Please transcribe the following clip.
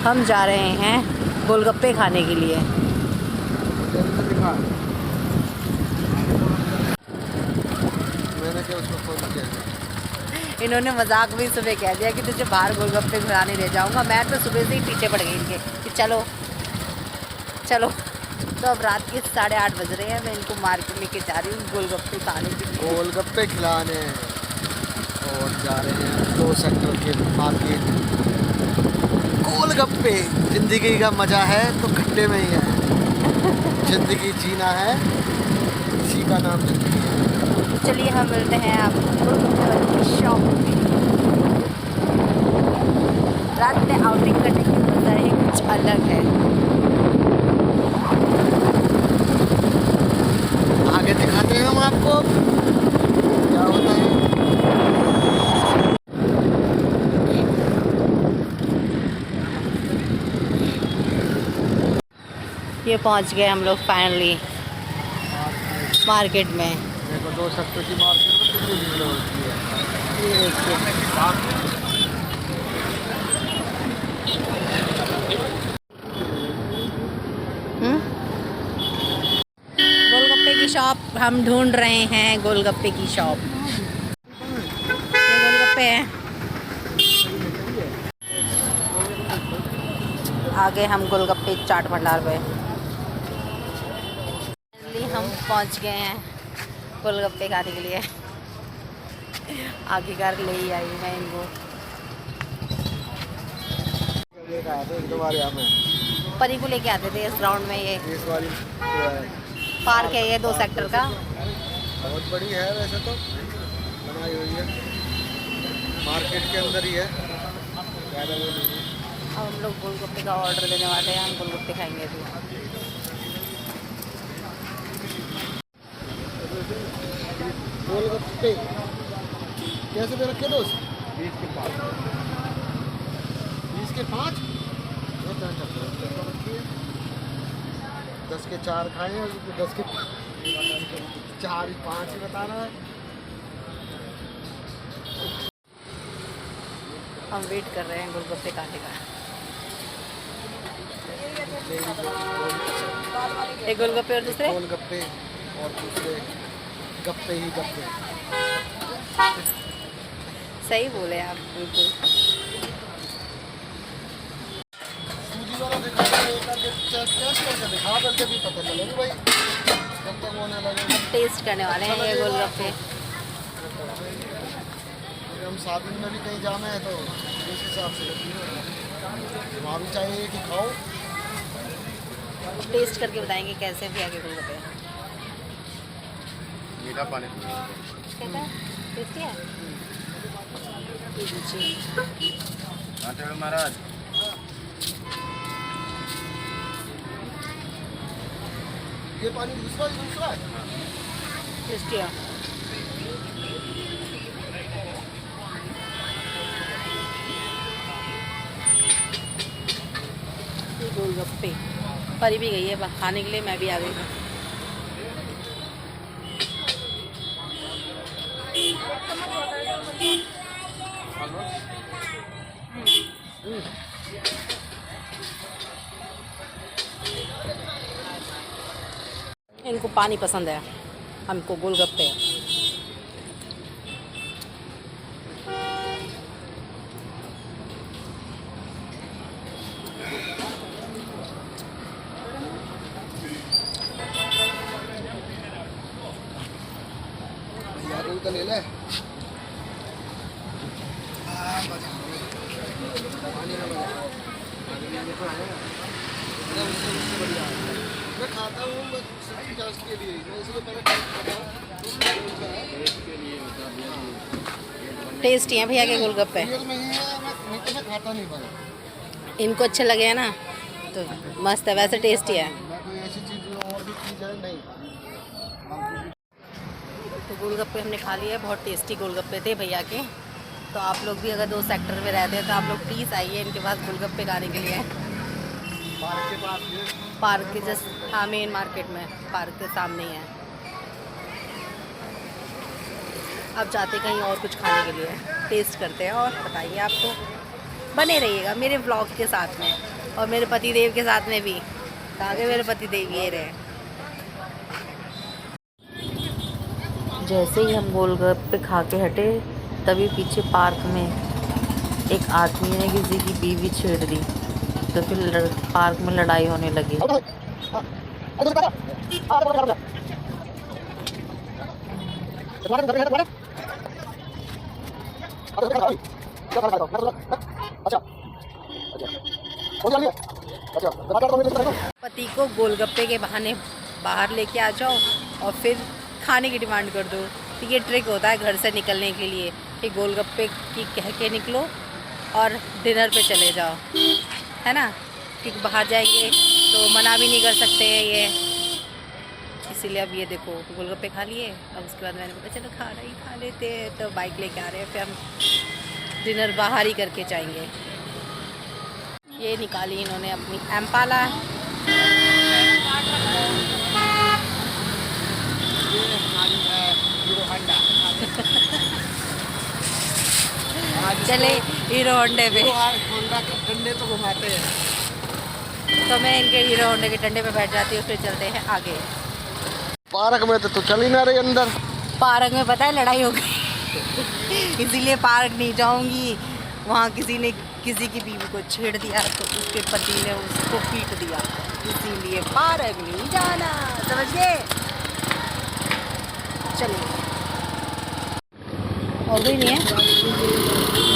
हम जा रहे हैं गोलगप्पे खाने के लिए। मैंने क्या उसको फोन किया? इन्होंने मजाक में सुबह कह दिया कि तुझे बाहर गोलगप्पे खाने ले जाऊंगा। मैं तो सुबह से ही पीछे पड़ गई इनके कि चलो चलो। तो अब रात के 8:30 बज रहे हैं। मैं इनको मार्केट लेके जा रही हूँ गोलगप्पे खाने के लिए। गोलगप्पे खिलाने और जा रहे हैं 2 सेक्टर के मार्केट। गोलगप्पे जिंदगी का मजा है तो खट्टे में ही है। जिंदगी जीना है, इसी का नाम जिंदगी है। चलिए हम मिलते हैं आपको गोलगप्पे वाली शॉप में। रात में आउटिंग करने की मजा ही कुछ अलग है। आगे दिखाते हैं हम आपको क्या होता है। ये पहुंच गए हम लोग फाइनली मार्केट में। देखो 2 सेक्टर की मार्केट में कितनी भीड़ होती है। ये देखिए गोलगप्पे की शॉप हम ढूंढ रहे हैं। गोलगप्पे की शॉप, ये गोलगप्पे हैं। आगे हम गोलगप्पे चाट भंडार पे फाइनली हम पहुंच गए हैं गोलगप्पे खाने के लिए। आगे घर ले ही आई मैं इनको। एक 2 बार यहाँ में परी को लेके आते थे इस ग्राउंड में। ये इस वाली पार्क है ये 2 सेक्टर का। बहुत बड़ी है वैसे तो, बनाई हुई है, मार्केट के अंदर ही है, ज़्यादा वो नहीं है। अब हम लोग गोलगप्पे का ऑर्डर देने वाले हैं। हम गोलगप्पे खाएंगे अभी। गोलगप्पे कैसे दे रखे दोस्त? 20 के 5। 20 के 5? 10 के 4 खाए हैं, 10 के 4 ही 5 ही बता रहा है। हम वेट कर रहे हैं गोलगप्पे खाने का। एक गोलगप्पे और दूसरे गोलगप्पे और दूसरे गप्पे ही गप्पे। सही बोले आप बिल्कुल। सूजी वाला दिखा करके दिखा करके भी पता चलेगा भाई जब तक होने लगे। टेस्ट करने वाले हैं ये गोलगप्पे। हम शादी में भी कहीं जाना है तो इस हिसाब से वहाँ भी चाहिए कि खाओ। टेस्ट करके बताएंगे कैसे भी आगे गोलगप्पे। मीठा पानी कैसा है? टेस्टी है? महाराज ये पानी दूसरा है। टेस्टी है। ये गोलगप्पे परी भी गई है खाने के लिए, मैं भी आ गई हूँ। इनको पानी पसंद है, हमको गोलगप्पे। तो ले ले मैं खाता हूँ के लिए, मैं इसलिए पहले टेस्टी है भैया के गोलगप्पे। में ही है, मैं खाता नहीं पाया। इनको अच्छे लगे हैं ना तो मस्त है, वैसे टेस्टी है। मैं कोई ऐसी चीज़ और भी चीज़ है नहीं। तो गोलगप्पे हमने खा लिए। बहुत टेस्टी गोलगप्पे थे भैया के। तो आप लोग भी अगर 2 सेक्टर में रहते हैं तो आप लोग प्लीज़ आइए इनके पास गोलगप्पे खाने के लिए। पार्क के पास पार्क के जस्ट, हाँ मेन मार्केट में, पार्क के सामने ही है। अब जाते कहीं और कुछ खाने के लिए, टेस्ट करते हैं और बताइए आपको। बने रहिएगा मेरे व्लॉग के साथ में। और मेरे पति देव के साथ में भी। कहाँ गए मेरे पति देव? ये रहे। जैसे ही हम गोलगप्पे खा के हटे तभी पीछे पार्क में एक आदमी ने किसी की बीवी छेड़ दी, तो फिर पार्क में लड़ाई होने लगी। पति को गोलगप्पे के बहाने बाहर लेके आ जाओ और फिर खाने की डिमांड कर दो। तो ये ट्रिक होता है घर से निकलने के लिए कि गोलगप्पे की कह के निकलो और डिनर पे चले जाओ, है ना? क्योंकि बाहर जाएंगे तो मना भी नहीं कर सकते हैं ये, इसीलिए अब ये देखो गोलगप्पे खा लिए। अब उसके बाद मैंने बोला चलो खाना ही खा लेते हैं, तो बाइक लेके आ रहे हैं, फिर हम डिनर बाहर ही करके जाएंगे। ये निकाली इन्होंने अपनी एम्पाला। चले हीरो होंडे पे। होंडा के डंडे तो घुमाते हैं। तो मैं इनके हीरो होंडे के डंडे पे बैठ जाती हूँ, फिर चलते हैं आगे। पार्क में तो चल ही ना रही अंदर। पार्क में पता है लड़ाई हो गई इसीलिए पार्क नहीं जाऊंगी। वहाँ किसी ने किसी की बीवी को छेड़ दिया तो उसके पति ने उसको पीट दिया, इसीलिए पार्क नहीं जाना, समझ गए? चलिए, और भी नहीं है।